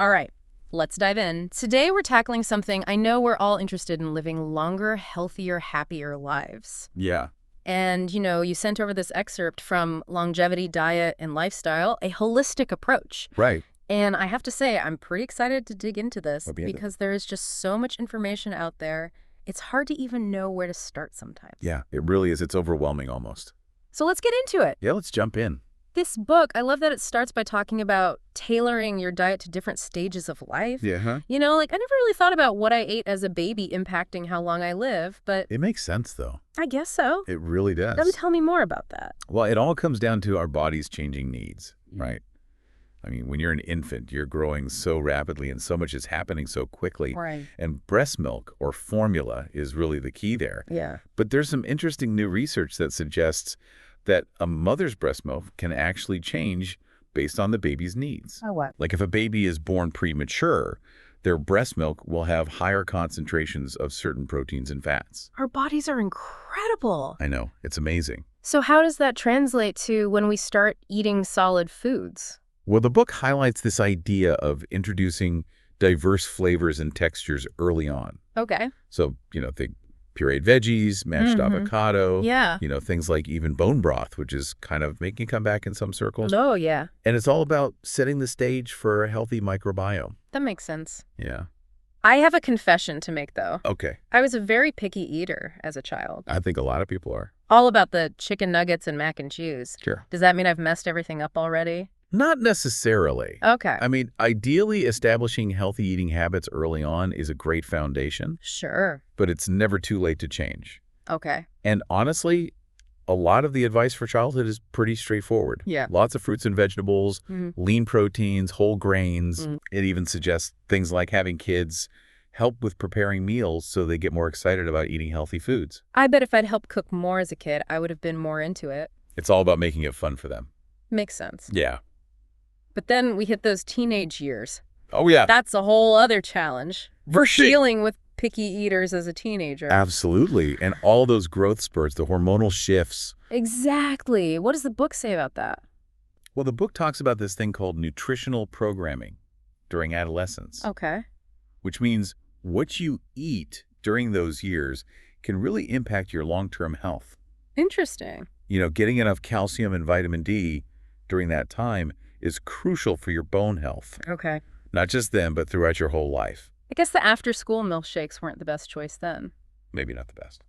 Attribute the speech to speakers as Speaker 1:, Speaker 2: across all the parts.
Speaker 1: All right, let's dive in. Today we're tackling something I know we're all interested in: living longer, healthier, happier lives.
Speaker 2: Yeah.
Speaker 1: And, you sent over this excerpt from Longevity, Diet, and Lifestyle, a holistic approach.
Speaker 2: Right.
Speaker 1: And I have to say, I'm pretty excited to dig into this because there is just so much information out there. It's hard to even know where to start sometimes.
Speaker 2: Yeah, it really is. It's overwhelming almost.
Speaker 1: So let's get into it.
Speaker 2: Yeah, let's jump in.
Speaker 1: This book, I love that it starts by talking about tailoring your diet to different stages of life.
Speaker 2: Yeah, huh?
Speaker 1: I never really thought about what I ate as a baby impacting how long I live, but
Speaker 2: It makes sense, though.
Speaker 1: I guess so.
Speaker 2: It really does.
Speaker 1: Tell me more about that.
Speaker 2: Well, it all comes down to our body's changing needs, right? I mean, when you're an infant, you're growing so rapidly and so much is happening so quickly.
Speaker 1: Right.
Speaker 2: And breast milk or formula is really the key there.
Speaker 1: Yeah.
Speaker 2: But there's some interesting new research that suggests that a mother's breast milk can actually change based on the baby's needs.
Speaker 1: Oh, what?
Speaker 2: Like if a baby is born premature, their breast milk will have higher concentrations of certain proteins and fats.
Speaker 1: Our bodies are incredible.
Speaker 2: I know. It's amazing.
Speaker 1: So how does that translate to when we start eating solid foods?
Speaker 2: Well, the book highlights this idea of introducing diverse flavors and textures early on.
Speaker 1: Okay.
Speaker 2: So, think pureed veggies, mashed avocado.
Speaker 1: Yeah.
Speaker 2: Things like even bone broth, which is kind of making a comeback in some circles.
Speaker 1: Oh, yeah.
Speaker 2: And it's all about setting the stage for a healthy microbiome.
Speaker 1: That makes sense.
Speaker 2: Yeah.
Speaker 1: I have a confession to make, though.
Speaker 2: Okay.
Speaker 1: I was a very picky eater as a child.
Speaker 2: I think a lot of people are.
Speaker 1: All about the chicken nuggets and mac and cheese.
Speaker 2: Sure.
Speaker 1: Does that mean I've messed everything up already?
Speaker 2: Not necessarily.
Speaker 1: Okay.
Speaker 2: I mean, ideally, establishing healthy eating habits early on is a great foundation,
Speaker 1: Sure.
Speaker 2: but it's never too late to change.
Speaker 1: Okay.
Speaker 2: And honestly, a lot of the advice for childhood is pretty straightforward.
Speaker 1: Yeah.
Speaker 2: Lots of fruits and vegetables, lean proteins, whole grains. It even suggests things like having kids help with preparing meals so they get more excited about eating healthy foods.
Speaker 1: I bet if I'd helped cook more as a kid, I would have been more into it.
Speaker 2: It's all about making it fun for them.
Speaker 1: Makes sense.
Speaker 2: Yeah.
Speaker 1: But then we hit those teenage years.
Speaker 2: Oh, yeah.
Speaker 1: That's a whole other challenge.
Speaker 2: For sure.
Speaker 1: Dealing with picky eaters as a teenager.
Speaker 2: Absolutely. And all those growth spurts, the hormonal shifts.
Speaker 1: Exactly. What does the book say about that?
Speaker 2: Well, the book talks about this thing called nutritional programming during adolescence.
Speaker 1: Okay.
Speaker 2: Which means what you eat during those years can really impact your long-term health.
Speaker 1: Interesting.
Speaker 2: Getting enough calcium and vitamin D during that time is crucial for your bone health.
Speaker 1: Okay.
Speaker 2: Not just then, but throughout your whole life.
Speaker 1: I guess the after-school milkshakes weren't the best choice then.
Speaker 2: Maybe not the best.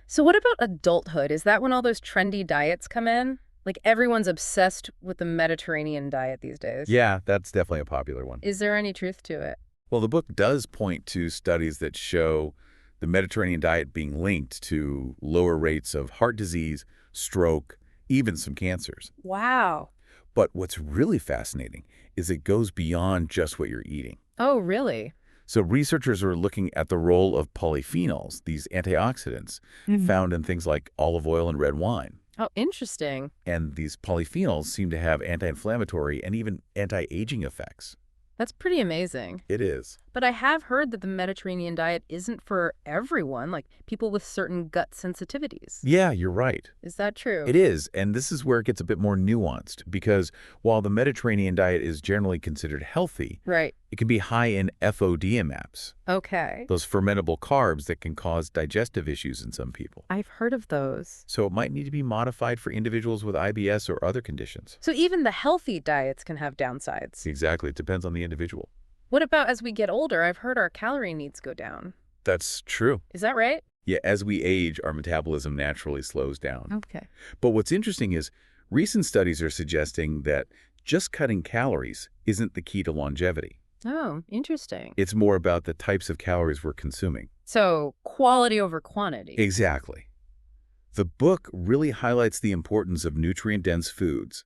Speaker 1: So what about adulthood? Is that when all those trendy diets come in? Like everyone's obsessed with the Mediterranean diet these days.
Speaker 2: Yeah, that's definitely a popular one.
Speaker 1: Is there any truth to it?
Speaker 2: Well, the book does point to studies that show the Mediterranean diet being linked to lower rates of heart disease, stroke, even some cancers.
Speaker 1: Wow.
Speaker 2: But what's really fascinating is it goes beyond just what you're eating.
Speaker 1: Oh, really?
Speaker 2: So researchers are looking at the role of polyphenols, these antioxidants, found in things like olive oil and red wine.
Speaker 1: Oh, interesting.
Speaker 2: And these polyphenols seem to have anti-inflammatory and even anti-aging effects.
Speaker 1: That's pretty amazing.
Speaker 2: It is.
Speaker 1: But I have heard that the Mediterranean diet isn't for everyone, like people with certain gut sensitivities.
Speaker 2: Yeah, you're right.
Speaker 1: Is that true?
Speaker 2: It is, and this is where it gets a bit more nuanced, because while the Mediterranean diet is generally considered healthy,
Speaker 1: Right.
Speaker 2: it can be high in FODMAPs,
Speaker 1: Okay.
Speaker 2: those fermentable carbs that can cause digestive issues in some people.
Speaker 1: I've heard of those.
Speaker 2: So it might need to be modified for individuals with IBS or other conditions.
Speaker 1: So even the healthy diets can have downsides.
Speaker 2: Exactly. It depends on the individual.
Speaker 1: What about as we get older? I've heard our calorie needs go down.
Speaker 2: That's true.
Speaker 1: Is that right?
Speaker 2: Yeah, as we age, our metabolism naturally slows down.
Speaker 1: Okay.
Speaker 2: But what's interesting is recent studies are suggesting that just cutting calories isn't the key to longevity.
Speaker 1: Oh, interesting.
Speaker 2: It's more about the types of calories we're consuming.
Speaker 1: So quality over quantity.
Speaker 2: Exactly. The book really highlights the importance of nutrient-dense foods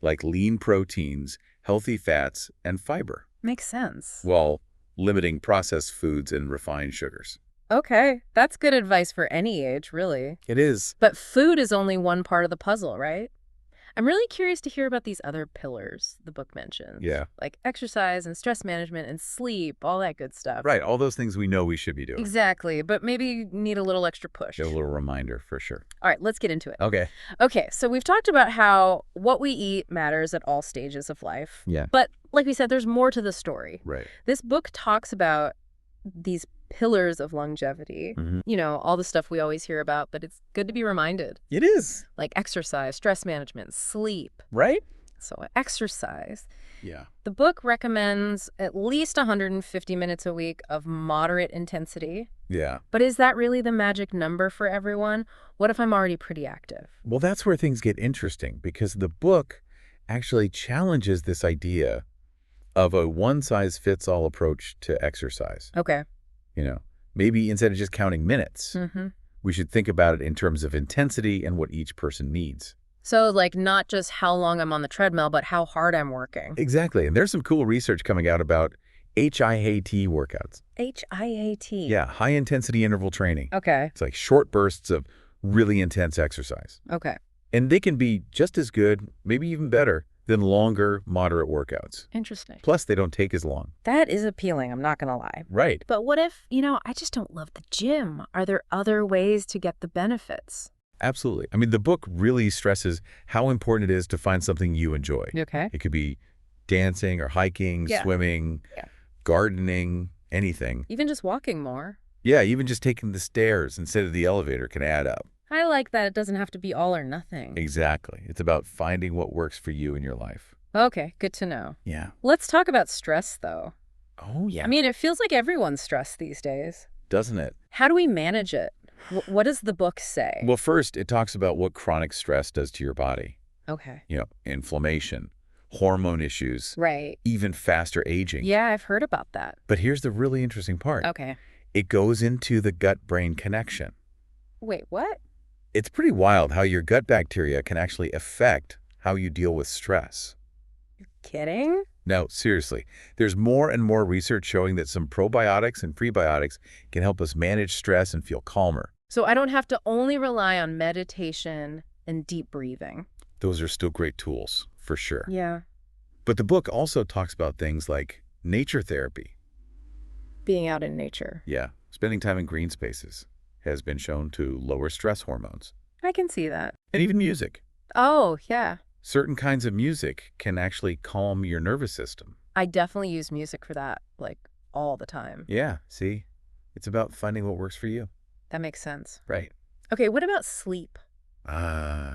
Speaker 2: like lean proteins, healthy fats, and fiber,
Speaker 1: Makes sense.
Speaker 2: while limiting processed foods and refined sugars.
Speaker 1: Okay. That's good advice for any age, really.
Speaker 2: It is.
Speaker 1: But food is only one part of the puzzle, right? I'm really curious to hear about these other pillars the book mentions.
Speaker 2: Yeah.
Speaker 1: Like exercise and stress management and sleep, all that good stuff.
Speaker 2: Right. All those things we know we should be doing.
Speaker 1: Exactly. But maybe need a little extra push.
Speaker 2: Get a little reminder for sure.
Speaker 1: All right, let's get into it.
Speaker 2: Okay.
Speaker 1: Okay, so we've talked about how what we eat matters at all stages of life.
Speaker 2: Yeah.
Speaker 1: But like we said, there's more to the story.
Speaker 2: Right.
Speaker 1: This book talks about these pillars of longevity. You know, all the stuff we always hear about, but it's good to be reminded.
Speaker 2: It is.
Speaker 1: Like exercise, stress management, sleep.
Speaker 2: Right?
Speaker 1: So exercise.
Speaker 2: Yeah.
Speaker 1: The book recommends at least 150 minutes a week of moderate intensity.
Speaker 2: Yeah.
Speaker 1: But is that really the magic number for everyone? What if I'm already pretty active?
Speaker 2: Well, that's where things get interesting, because the book actually challenges this idea of a one-size-fits-all approach to exercise.
Speaker 1: Okay.
Speaker 2: You know, maybe instead of just counting minutes, we should think about it in terms of intensity and what each person needs.
Speaker 1: So, like, not just how long I'm on the treadmill, but how hard I'm working.
Speaker 2: Exactly. And there's some cool research coming out about HIAT workouts.
Speaker 1: HIAT?
Speaker 2: Yeah, high-intensity interval training.
Speaker 1: Okay.
Speaker 2: It's like short bursts of really intense exercise.
Speaker 1: Okay.
Speaker 2: And they can be just as good, maybe even better, than longer, moderate workouts.
Speaker 1: Interesting.
Speaker 2: Plus, they don't take as long.
Speaker 1: That is appealing, I'm not going to lie.
Speaker 2: Right.
Speaker 1: But what if, you know, I just don't love the gym? Are there other ways to get the benefits?
Speaker 2: Absolutely. I mean, the book really stresses how important it is to find something you enjoy.
Speaker 1: Okay.
Speaker 2: It could be dancing or hiking, swimming, gardening, anything.
Speaker 1: Even just walking more.
Speaker 2: Yeah, even just taking the stairs instead of the elevator can add up.
Speaker 1: I like that it doesn't have to be all or nothing.
Speaker 2: Exactly. It's about finding what works for you in your life.
Speaker 1: Okay, good to know.
Speaker 2: Yeah.
Speaker 1: Let's talk about stress, though.
Speaker 2: Oh, yeah.
Speaker 1: I mean, it feels like everyone's stressed these days.
Speaker 2: Doesn't it?
Speaker 1: How do we manage it? What does the book say?
Speaker 2: Well, first, it talks about what chronic stress does to your body.
Speaker 1: Okay.
Speaker 2: You know, inflammation, hormone issues,
Speaker 1: Right.
Speaker 2: even faster aging.
Speaker 1: Yeah, I've heard about that.
Speaker 2: But here's the really interesting part.
Speaker 1: Okay.
Speaker 2: It goes into the gut-brain connection.
Speaker 1: Wait, what?
Speaker 2: It's pretty wild how your gut bacteria can actually affect how you deal with stress.
Speaker 1: You're kidding?
Speaker 2: No, seriously. There's more and more research showing that some probiotics and prebiotics can help us manage stress and feel calmer.
Speaker 1: So I don't have to only rely on meditation and deep breathing.
Speaker 2: Those are still great tools, for sure.
Speaker 1: Yeah.
Speaker 2: But the book also talks about things like nature therapy.
Speaker 1: Being out in nature.
Speaker 2: Yeah, spending time in green spaces has been shown to lower stress hormones.
Speaker 1: I can see that.
Speaker 2: And even music.
Speaker 1: Oh, yeah.
Speaker 2: Certain kinds of music can actually calm your nervous system.
Speaker 1: I definitely use music for that, like, all the time.
Speaker 2: Yeah, see? It's about finding what works for you.
Speaker 1: That makes sense.
Speaker 2: Right.
Speaker 1: Okay, what about sleep?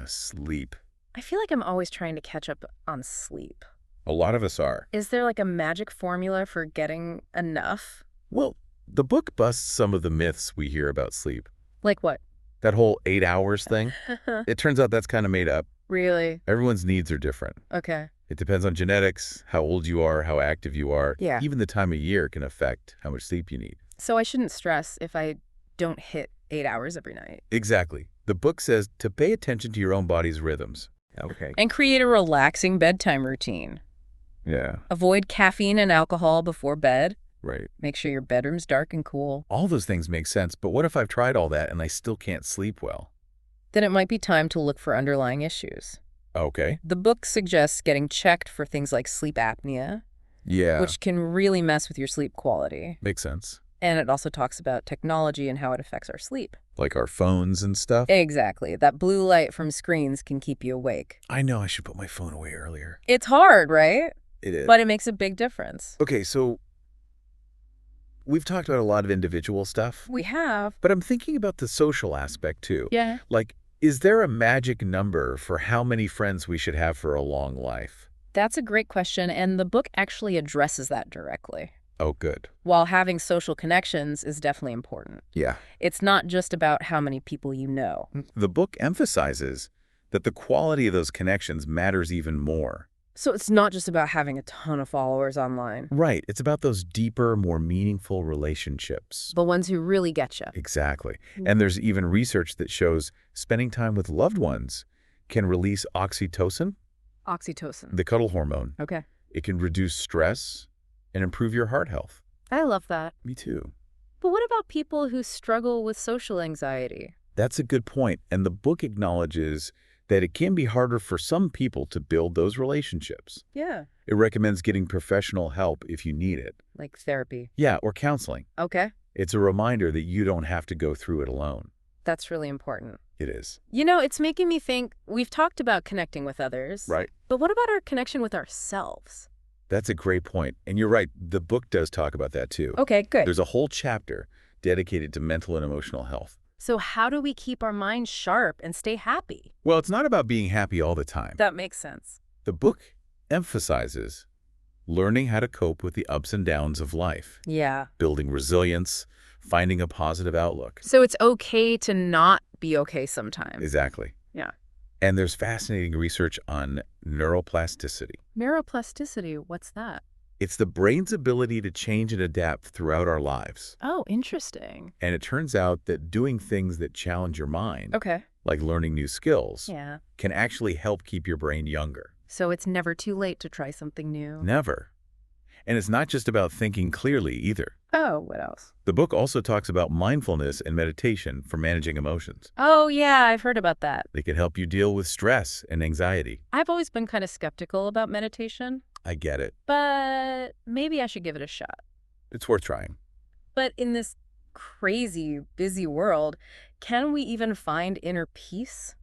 Speaker 2: Sleep.
Speaker 1: I feel like I'm always trying to catch up on sleep.
Speaker 2: A lot of us are.
Speaker 1: Is there like a magic formula for getting enough?
Speaker 2: Well, the book busts some of the myths we hear about sleep.
Speaker 1: Like what?
Speaker 2: That whole 8 hours thing, it turns out that's kind of made up.
Speaker 1: Really?
Speaker 2: Everyone's needs are different.
Speaker 1: Okay.
Speaker 2: It depends on genetics, how old you are, how active you are.
Speaker 1: Yeah.
Speaker 2: Even the time of year can affect how much sleep you need.
Speaker 1: So I shouldn't stress if I don't hit 8 hours every night.
Speaker 2: Exactly. The book says to pay attention to your own body's rhythms. Okay.
Speaker 1: And create a relaxing bedtime routine.
Speaker 2: Yeah.
Speaker 1: Avoid caffeine and alcohol before bed.
Speaker 2: Right.
Speaker 1: Make sure your bedroom's dark and cool.
Speaker 2: All those things make sense, but what if I've tried all that and I still can't sleep well?
Speaker 1: Then it might be time to look for underlying issues.
Speaker 2: Okay.
Speaker 1: The book suggests getting checked for things like sleep apnea,
Speaker 2: Yeah.
Speaker 1: which can really mess with your sleep quality.
Speaker 2: Makes sense.
Speaker 1: And it also talks about technology and how it affects our sleep.
Speaker 2: Like our phones and stuff?
Speaker 1: Exactly. That blue light from screens can keep you awake.
Speaker 2: I know I should put my phone away earlier.
Speaker 1: It's hard, right?
Speaker 2: It is.
Speaker 1: But it makes a big difference.
Speaker 2: Okay, so we've talked about a lot of individual stuff,
Speaker 1: We have.
Speaker 2: but I'm thinking about the social aspect too.
Speaker 1: Yeah.
Speaker 2: Like, is there a magic number for how many friends we should have for a long life?
Speaker 1: That's a great question, and the book actually addresses that directly.
Speaker 2: Oh, good.
Speaker 1: While having social connections is definitely important,
Speaker 2: Yeah.
Speaker 1: it's not just about how many people you know.
Speaker 2: The book emphasizes that the quality of those connections matters even more.
Speaker 1: So it's not just about having a ton of followers online.
Speaker 2: Right. It's about those deeper, more meaningful relationships.
Speaker 1: The ones who really get you.
Speaker 2: Exactly. And there's even research that shows spending time with loved ones can release oxytocin,
Speaker 1: Oxytocin.
Speaker 2: the cuddle hormone.
Speaker 1: Okay.
Speaker 2: It can reduce stress and improve your heart health.
Speaker 1: I love that.
Speaker 2: Me too.
Speaker 1: But what about people who struggle with social anxiety?
Speaker 2: That's a good point. And the book acknowledges that it can be harder for some people to build those relationships.
Speaker 1: Yeah.
Speaker 2: It recommends getting professional help if you need it.
Speaker 1: Like therapy.
Speaker 2: Yeah, or counseling.
Speaker 1: Okay.
Speaker 2: It's a reminder that you don't have to go through it alone.
Speaker 1: That's really important.
Speaker 2: It is.
Speaker 1: You know, it's making me think we've talked about connecting with others.
Speaker 2: Right.
Speaker 1: But what about our connection with ourselves?
Speaker 2: That's a great point. And you're right, the book does talk about that too.
Speaker 1: Okay, good.
Speaker 2: There's a whole chapter dedicated to mental and emotional health.
Speaker 1: So how do we keep our minds sharp and stay happy?
Speaker 2: Well, it's not about being happy all the time.
Speaker 1: That makes sense.
Speaker 2: The book emphasizes learning how to cope with the ups and downs of life,
Speaker 1: Yeah.
Speaker 2: building resilience, finding a positive outlook.
Speaker 1: So it's okay to not be okay sometimes.
Speaker 2: Exactly.
Speaker 1: Yeah.
Speaker 2: And there's fascinating research on neuroplasticity.
Speaker 1: Neuroplasticity, what's that?
Speaker 2: It's the brain's ability to change and adapt throughout our lives.
Speaker 1: Oh, interesting.
Speaker 2: And it turns out that doing things that challenge your mind,
Speaker 1: Okay.
Speaker 2: like learning new skills,
Speaker 1: Yeah.
Speaker 2: can actually help keep your brain younger.
Speaker 1: So it's never too late to try something new.
Speaker 2: Never. And it's not just about thinking clearly either.
Speaker 1: Oh, what else?
Speaker 2: The book also talks about mindfulness and meditation for managing emotions.
Speaker 1: Oh, yeah, I've heard about that.
Speaker 2: They can help you deal with stress and anxiety.
Speaker 1: I've always been kind of skeptical about meditation,
Speaker 2: I get it.
Speaker 1: but maybe I should give it a shot.
Speaker 2: It's worth trying.
Speaker 1: But in this crazy, busy world, can we even find inner peace?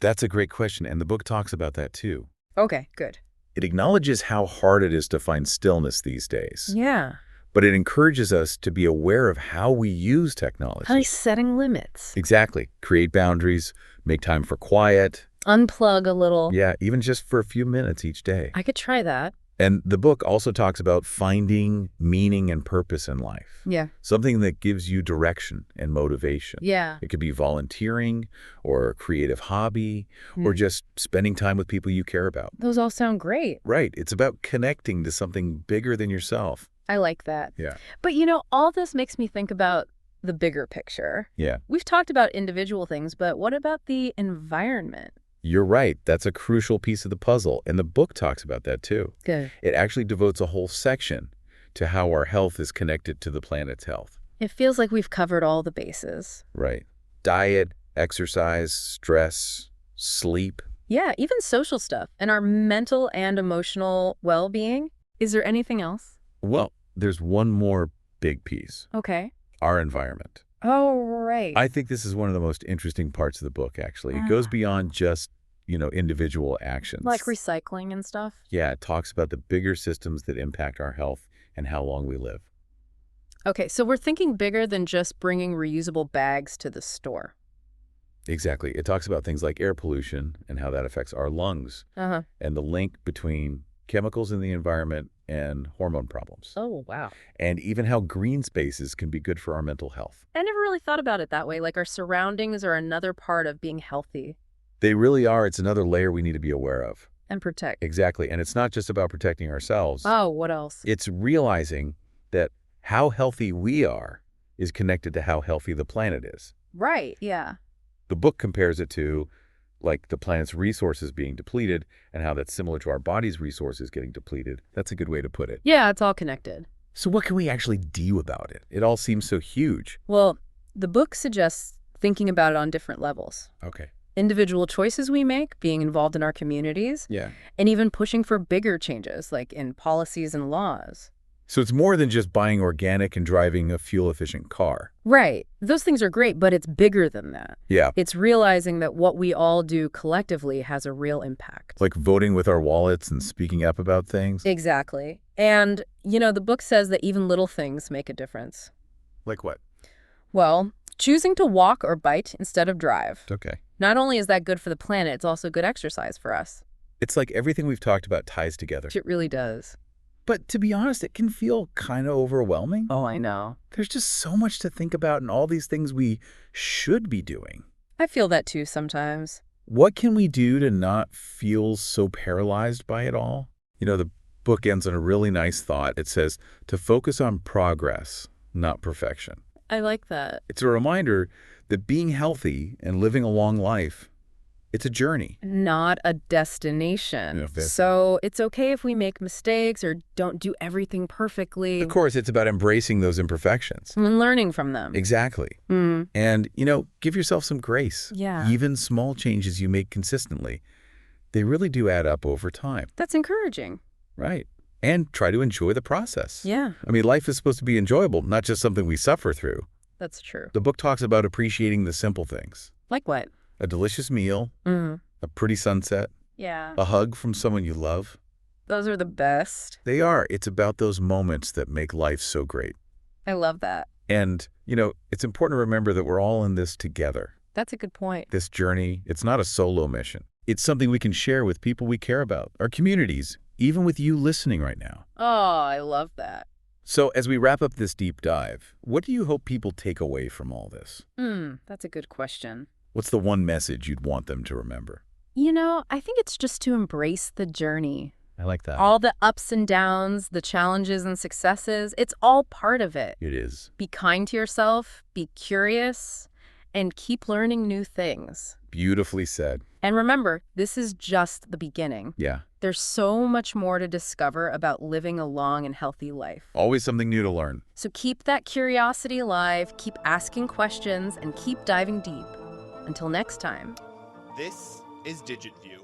Speaker 2: That's a great question, and the book talks about that too.
Speaker 1: Okay, good.
Speaker 2: It acknowledges how hard it is to find stillness these days.
Speaker 1: Yeah.
Speaker 2: But it encourages us to be aware of how we use technology.
Speaker 1: By setting limits.
Speaker 2: Exactly. Create boundaries, make time for quiet.
Speaker 1: Unplug a little.
Speaker 2: Yeah, even just for a few minutes each day.
Speaker 1: I could try that.
Speaker 2: And the book also talks about finding meaning and purpose in life.
Speaker 1: Yeah.
Speaker 2: Something that gives you direction and motivation.
Speaker 1: Yeah.
Speaker 2: It could be volunteering or a creative hobby or just spending time with people you care about.
Speaker 1: Those all sound great.
Speaker 2: Right. It's about connecting to something bigger than yourself.
Speaker 1: I like that.
Speaker 2: Yeah.
Speaker 1: But all this makes me think about the bigger picture.
Speaker 2: Yeah.
Speaker 1: We've talked about individual things, but what about the environment?
Speaker 2: You're right. That's a crucial piece of the puzzle. And the book talks about that too.
Speaker 1: Good.
Speaker 2: It actually devotes a whole section to how our health is connected to the planet's health.
Speaker 1: It feels like we've covered all the bases.
Speaker 2: Right. Diet, exercise, stress, sleep.
Speaker 1: Yeah, even social stuff and our mental and emotional well-being. Is there anything else?
Speaker 2: Well, there's one more big piece.
Speaker 1: Okay.
Speaker 2: Our environment.
Speaker 1: Oh, right.
Speaker 2: I think this is one of the most interesting parts of the book, actually. It goes beyond just, individual actions.
Speaker 1: Like recycling and stuff?
Speaker 2: Yeah, it talks about the bigger systems that impact our health and how long we live.
Speaker 1: Okay, so we're thinking bigger than just bringing reusable bags to the store.
Speaker 2: Exactly. It talks about things like air pollution and how that affects our lungs and the link between chemicals in the environment and hormone problems.
Speaker 1: Oh, wow.
Speaker 2: And even how green spaces can be good for our mental health.
Speaker 1: I never really thought about it that way, like our surroundings are another part of being healthy.
Speaker 2: They really are. It's another layer we need to be aware of.
Speaker 1: And protect.
Speaker 2: Exactly. And it's not just about protecting ourselves.
Speaker 1: Oh, what else?
Speaker 2: It's realizing that how healthy we are is connected to how healthy the planet is.
Speaker 1: Right, yeah.
Speaker 2: The book compares it to like the planet's resources being depleted and how that's similar to our body's resources getting depleted. That's a good way to put it.
Speaker 1: Yeah, it's all connected.
Speaker 2: So what can we actually do about it? It all seems so huge.
Speaker 1: Well, the book suggests thinking about it on different levels.
Speaker 2: Okay.
Speaker 1: Individual choices we make, being involved in our communities,
Speaker 2: Yeah.
Speaker 1: and even pushing for bigger changes, like in policies and laws.
Speaker 2: So it's more than just buying organic and driving a fuel-efficient car.
Speaker 1: Right. Those things are great, but it's bigger than that.
Speaker 2: Yeah.
Speaker 1: It's realizing that what we all do collectively has a real impact.
Speaker 2: Like voting with our wallets and speaking up about things.
Speaker 1: Exactly. And, the book says that even little things make a difference.
Speaker 2: Like what?
Speaker 1: Well, choosing to walk or bike instead of drive.
Speaker 2: Okay.
Speaker 1: Not only is that good for the planet, it's also good exercise for us.
Speaker 2: It's like everything we've talked about ties together.
Speaker 1: It really does.
Speaker 2: But to be honest, it can feel kind of overwhelming.
Speaker 1: Oh, I know.
Speaker 2: There's just so much to think about and all these things we should be doing.
Speaker 1: I feel that too sometimes.
Speaker 2: What can we do to not feel so paralyzed by it all? The book ends on a really nice thought. It says to focus on progress, not perfection.
Speaker 1: I like that.
Speaker 2: It's a reminder that being healthy and living a long life, it's a journey.
Speaker 1: Not a destination.
Speaker 2: Yeah,
Speaker 1: so it's okay if we make mistakes or don't do everything perfectly.
Speaker 2: Of course, it's about embracing those imperfections.
Speaker 1: And learning from them.
Speaker 2: Exactly. And, give yourself some grace.
Speaker 1: Yeah.
Speaker 2: Even small changes you make consistently, they really do add up over time.
Speaker 1: That's encouraging.
Speaker 2: Right. And try to enjoy the process.
Speaker 1: Yeah.
Speaker 2: I mean, life is supposed to be enjoyable, not just something we suffer through.
Speaker 1: That's true.
Speaker 2: The book talks about appreciating the simple things.
Speaker 1: Like what?
Speaker 2: A delicious meal, a pretty sunset,
Speaker 1: Yeah.
Speaker 2: a hug from someone you love.
Speaker 1: Those are the best.
Speaker 2: They are. It's about those moments that make life so great.
Speaker 1: I love that.
Speaker 2: And, it's important to remember that we're all in this together.
Speaker 1: That's a good point.
Speaker 2: This journey, it's not a solo mission. It's something we can share with people we care about, our communities, even with you listening right now.
Speaker 1: Oh, I love that.
Speaker 2: So as we wrap up this deep dive, what do you hope people take away from all this?
Speaker 1: That's a good question.
Speaker 2: What's the one message you'd want them to remember?
Speaker 1: I think it's just to embrace the journey.
Speaker 2: I like that.
Speaker 1: All the ups and downs, the challenges and successes, it's all part of it.
Speaker 2: It is.
Speaker 1: Be kind to yourself, be curious, and keep learning new things.
Speaker 2: Beautifully said.
Speaker 1: And remember, this is just the beginning.
Speaker 2: Yeah.
Speaker 1: There's so much more to discover about living a long and healthy life.
Speaker 2: Always something new to learn.
Speaker 1: So keep that curiosity alive, keep asking questions, and keep diving deep. Until next time.
Speaker 3: This is DigitView.